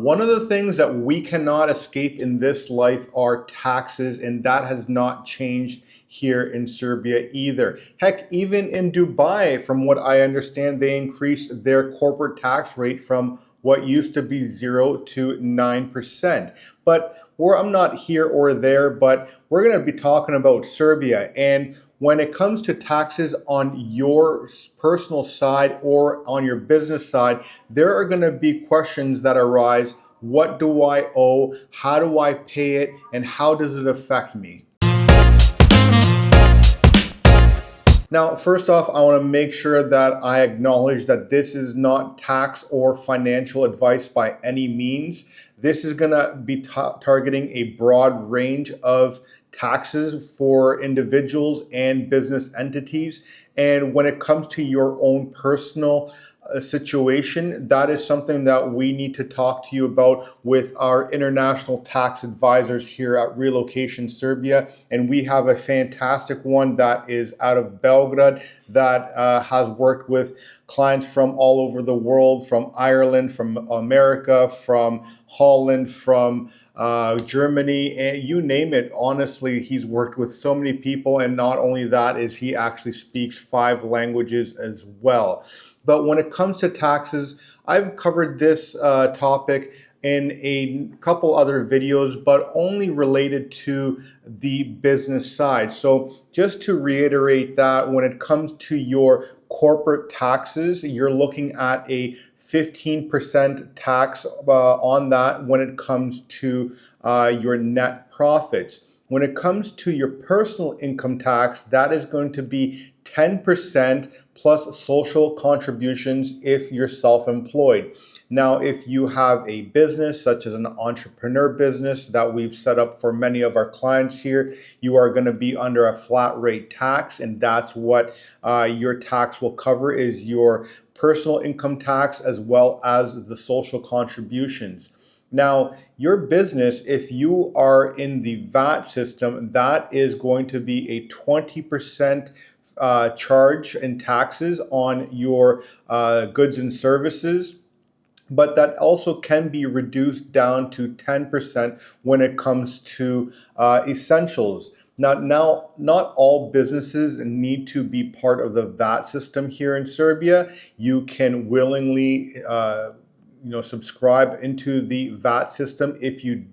One of the things that we cannot escape in this life are taxes, and that has not changed here in Serbia either. Heck, even in Dubai, from what I understand, they increased their corporate tax rate from what used to be 0 to 9%. But I'm not here or there, but we're going to be talking about Serbia. And when it comes to taxes on your personal side or on your business side, there are going to be questions that arise. What do I owe? How do I pay it? And how does it affect me? Now, first off, I want to make sure that I acknowledge that this is not tax or financial advice by any means. This is going to be targeting a broad range of taxes for individuals and business entities. And when it comes to your own personal situation, that is something that we need to talk to you about with our international tax advisors here at Relocation Serbia. And we have a fantastic one that is out of Belgrade that has worked with clients from all over the world, from Ireland, from America, from Holland, from Germany, and you name it. Honestly, he's worked with so many people, and not only that, is he actually speaks 5 languages as well. But when it comes to taxes, I've covered this topic in a couple other videos, but only related to the business side. So just to reiterate that when it comes to your corporate taxes, you're looking at a 15% tax on that when it comes to your net profits. When it comes to your personal income tax, that is going to be 10% plus social contributions if you're self-employed. Now, if you have a business, such as an entrepreneur business that we've set up for many of our clients here, you are going to be under a flat rate tax, and that's what your tax will cover, is your personal income tax as well as the social contributions. Now, your business, if you are in the VAT system, that is going to be a 20% charge in taxes on your goods and services. But that also can be reduced down to 10% when it comes to essentials. Now, not all businesses need to be part of the VAT system here in Serbia. You can willingly subscribe into the VAT system if you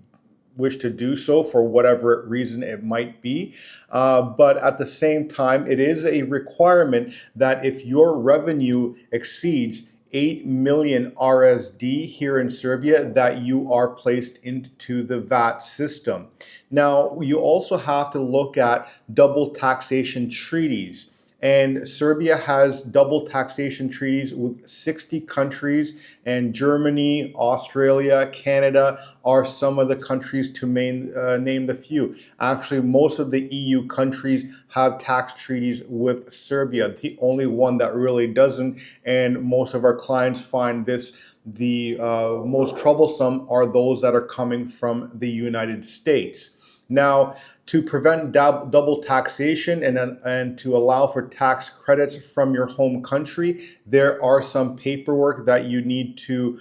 wish to do so for whatever reason it might be. But at the same time, it is a requirement that if your revenue exceeds 8 million RSD here in Serbia, that you are placed into the VAT system. Now, you also have to look at double taxation treaties. And Serbia has double taxation treaties with 60 countries, and Germany, Australia, Canada are some of the countries to name the few. Actually, most of the EU countries have tax treaties with Serbia. The only one that really doesn't, and most of our clients find this the most troublesome, are those that are coming from the United States. Now, to prevent double taxation and to allow for tax credits from your home country, there are some paperwork that you need to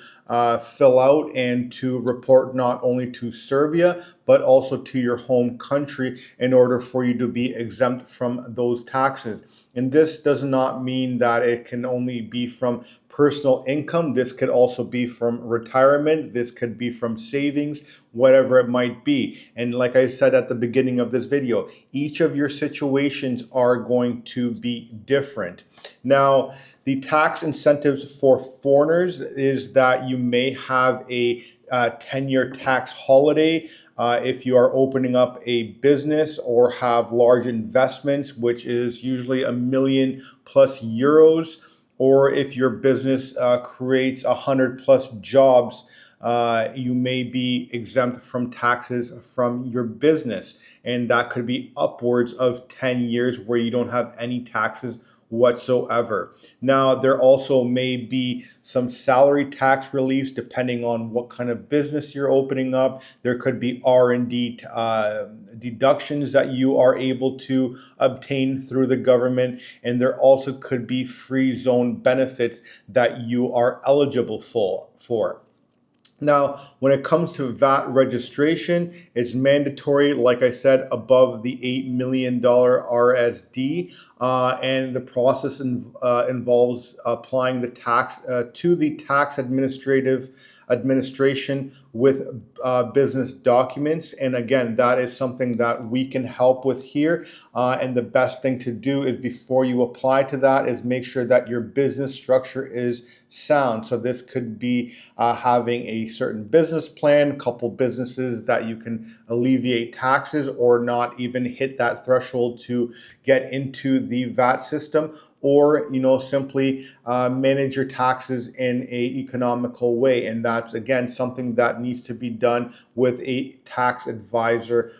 fill out and to report not only to Serbia, but also to your home country in order for you to be exempt from those taxes. And this does not mean that it can only be from personal income. This could also be from retirement. This could be from savings, whatever it might be. And like I said at the beginning of this video, each of your situations are going to be different. Now, the tax incentives for foreigners is that you may have a 10-year tax holiday if you are opening up a business or have large investments, which is usually €1 million plus, or if your business creates 100 plus jobs, you may be exempt from taxes from your business. And that could be upwards of 10 years where you don't have any taxes whatsoever. Now, there also may be some salary tax reliefs depending on what kind of business you're opening up. There could be R&D deductions that you are able to obtain through the government, and there also could be free zone benefits that you are eligible for. Now, when it comes to VAT registration, it's mandatory, like I said, above the $8 million RSD, and the process involves applying the tax to the tax administration with business documents. And again, that is something that we can help with here. And the best thing to do is, before you apply to that, is make sure that your business structure is sound. So this could be having a certain business plan, couple businesses that you can alleviate taxes or not even hit that threshold to get into the VAT system, or simply manage your taxes in a economical way. And that's again something that needs to be done with a tax advisor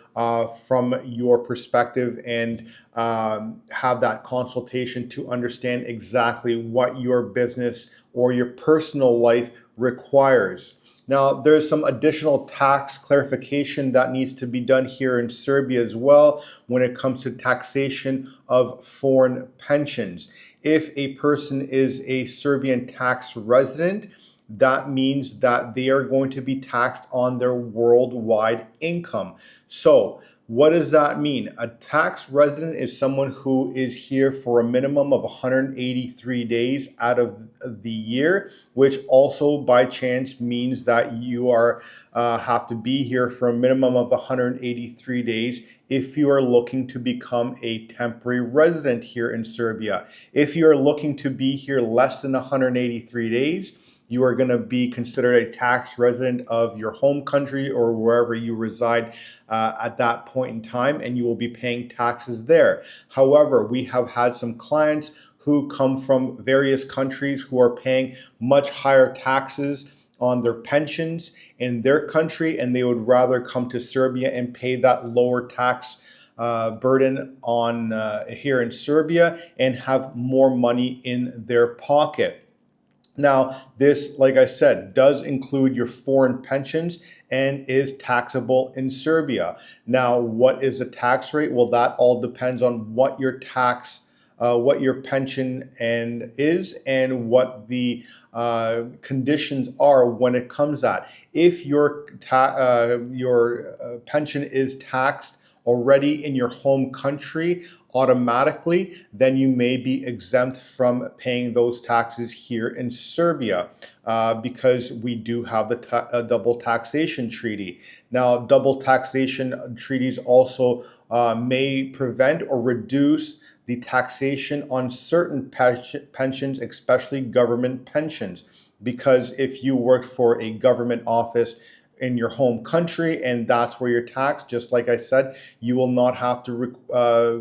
from your perspective, and have that consultation to understand exactly what your business or your personal life requires. Now, there's some additional tax clarification that needs to be done here in Serbia as well when it comes to taxation of foreign pensions. If a person is a Serbian tax resident, that means that they are going to be taxed on their worldwide income. So, what does that mean? A tax resident is someone who is here for a minimum of 183 days out of the year, which also by chance means that you have to be here for a minimum of 183 days if you are looking to become a temporary resident here in Serbia. If you are looking to be here less than 183 days, you are going to be considered a tax resident of your home country or wherever you reside at that point in time, and you will be paying taxes there. However, we have had some clients who come from various countries who are paying much higher taxes on their pensions in their country, and they would rather come to Serbia and pay that lower tax burden on here in Serbia and have more money in their pocket. Now, this, like I said, does include your foreign pensions and is taxable in Serbia. Now, what is the tax rate? Well, that all depends on what your what your pension and what the conditions are when it comes at. If your pension is taxed already in your home country automatically, then you may be exempt from paying those taxes here in Serbia, because we do have the double taxation treaty. Now, double taxation treaties also may prevent or reduce the taxation on certain pensions, especially government pensions, because if you work for a government office in your home country and that's where you're taxed, just like I said, you will not have to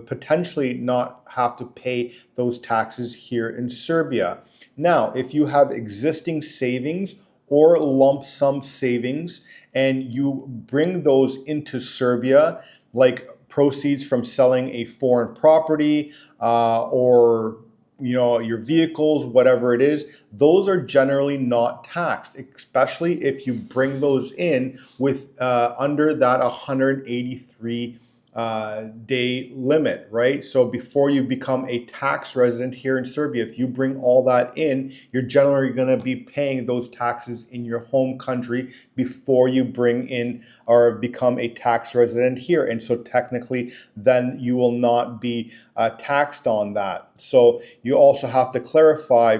potentially not have to pay those taxes here in Serbia. Now, if you have existing savings or lump sum savings and you bring those into Serbia, like proceeds from selling a foreign property, or your vehicles, whatever it is, those are generally not taxed, especially if you bring those in with under that 183 day limit, right? So before you become a tax resident here in Serbia, if you bring all that in, you're generally going to be paying those taxes in your home country before you bring in or become a tax resident here. And so technically, then you will not be taxed on that. So you also have to clarify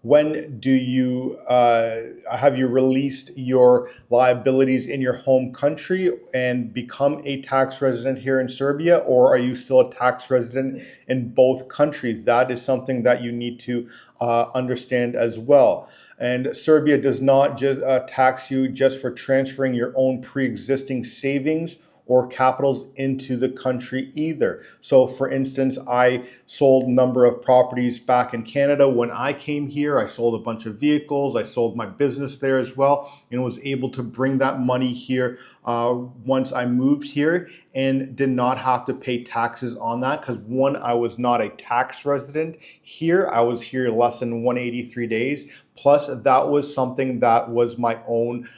when do you have you released your liabilities in your home country and become a tax resident here in Serbia, or are you still a tax resident in both countries? That is something that you need to understand as well. And Serbia does not just tax you just for transferring your own pre-existing savings or capitals into the country either. So for instance, I sold a number of properties back in Canada. When I came here, I sold a bunch of vehicles. I sold my business there as well, and was able to bring that money here once I moved here, and did not have to pay taxes on that because one, I was not a tax resident here. I was here less than 183 days. Plus, that was something that was my own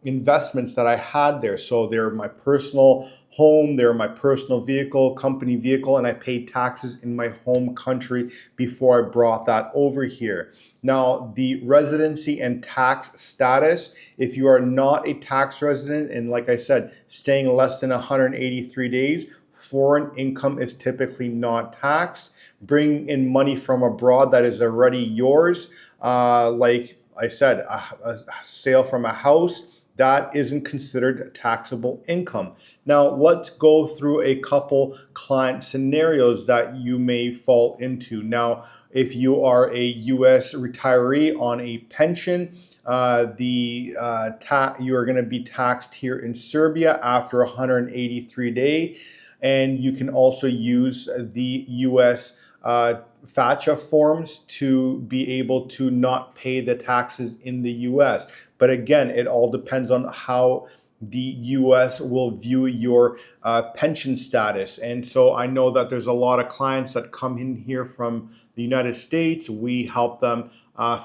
investments that I had there. So they're my personal home, they're my personal vehicle, company vehicle, and I paid taxes in my home country before I brought that over here. Now, the residency and tax status, if you are not a tax resident and, like I said, staying less than 183 days, foreign income is typically not taxed. Bringing in money from abroad that is already yours, like I said, a sale from a house, that isn't considered taxable income. Now, let's go through a couple client scenarios that you may fall into. Now, if you are a U.S. retiree on a pension, you are going to be taxed here in Serbia after 183 days, and you can also use the U.S. FATCA forms to be able to not pay the taxes in the US. But again, it all depends on how the US will view your pension status. And so I know that there's a lot of clients that come in here from the United States. We help them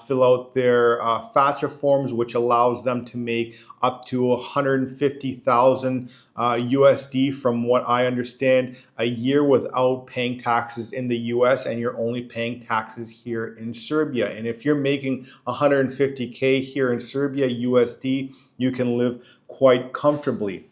fill out their FATCA forms, which allows them to make up to 150,000 USD, from what I understand, a year without paying taxes in the US, and you're only paying taxes here in Serbia. And if you're making 150K here in Serbia USD, you can live quite comfortably.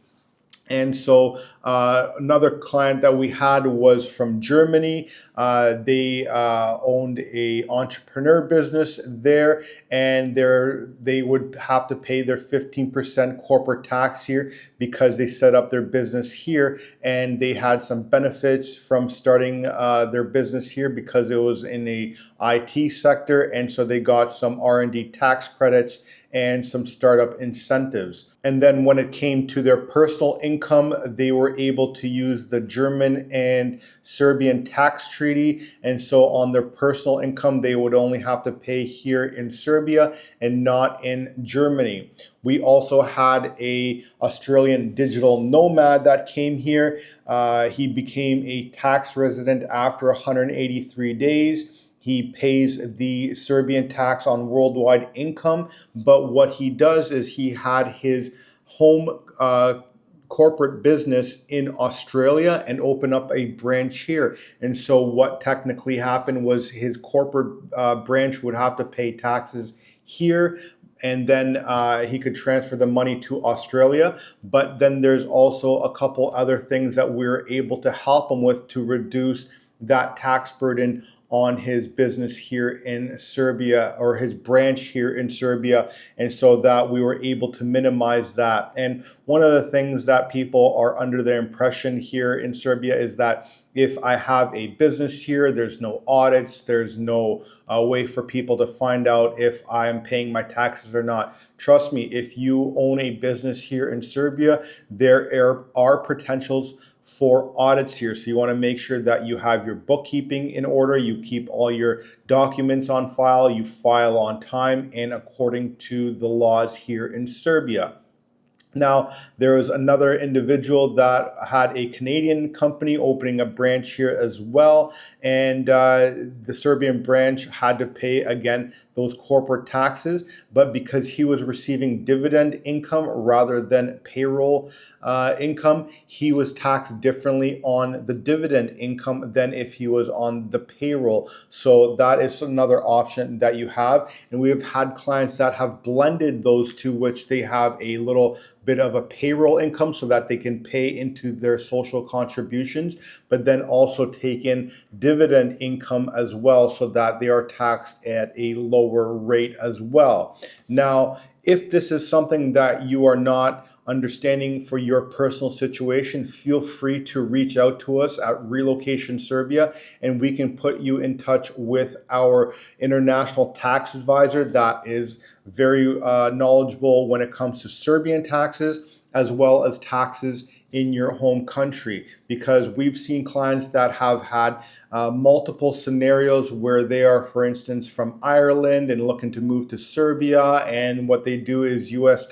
And so another client that we had was from Germany. They owned a entrepreneur business there, and they would have to pay their 15% corporate tax here because they set up their business here, and they had some benefits from starting their business here because it was in the IT sector, and so they got some R&D tax credits and some startup incentives. And then when it came to their personal income, they were able to use the German and Serbian tax treaty. And so on their personal income, they would only have to pay here in Serbia and not in Germany. We also had a Australian digital nomad that came here. He became a tax resident after 183 days. He pays the Serbian tax on worldwide income, but what he does is he had his home corporate business in Australia and open up a branch here. And so what technically happened was his corporate branch would have to pay taxes here, and then he could transfer the money to Australia. But then there's also a couple other things that we're able to help him with to reduce that tax burden on his business here in Serbia, or his branch here in Serbia, and so that we were able to minimize that. And one of the things that people are under the impression here in Serbia is that if I have a business here, there's no audits, there's no way for people to find out if I'm paying my taxes or not. Trust me, if you own a business here in Serbia, there are potentials for audits here. So you want to make sure that you have your bookkeeping in order, you keep all your documents on file, you file on time and according to the laws here in Serbia. Now, there was another individual that had a Canadian company opening a branch here as well, and the Serbian branch had to pay, again, those corporate taxes, but because he was receiving dividend income rather than payroll income, he was taxed differently on the dividend income than if he was on the payroll. So that is another option that you have, and we have had clients that have blended those two, which they have a little bit of a payroll income so that they can pay into their social contributions, but then also take in dividend income as well so that they are taxed at a lower rate as well. Now, if this is something that you are not understanding for your personal situation, feel free to reach out to us at Relocation Serbia, and we can put you in touch with our international tax advisor that is very knowledgeable when it comes to Serbian taxes as well as taxes in your home country, because we've seen clients that have had multiple scenarios where they are, for instance, from Ireland and looking to move to Serbia, and what they do is US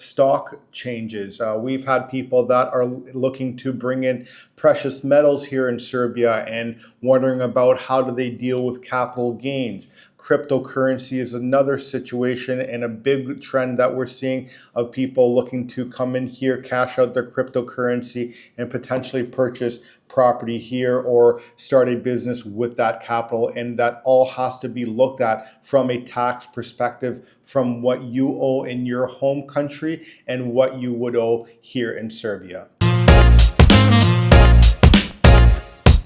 stock changes. We've had people that are looking to bring in precious metals here in Serbia and wondering about how do they deal with capital gains. Cryptocurrency is another situation and a big trend that we're seeing of people looking to come in here, cash out their cryptocurrency, and potentially purchase property here or start a business with that capital. And that all has to be looked at from a tax perspective, from what you owe in your home country and what you would owe here in Serbia.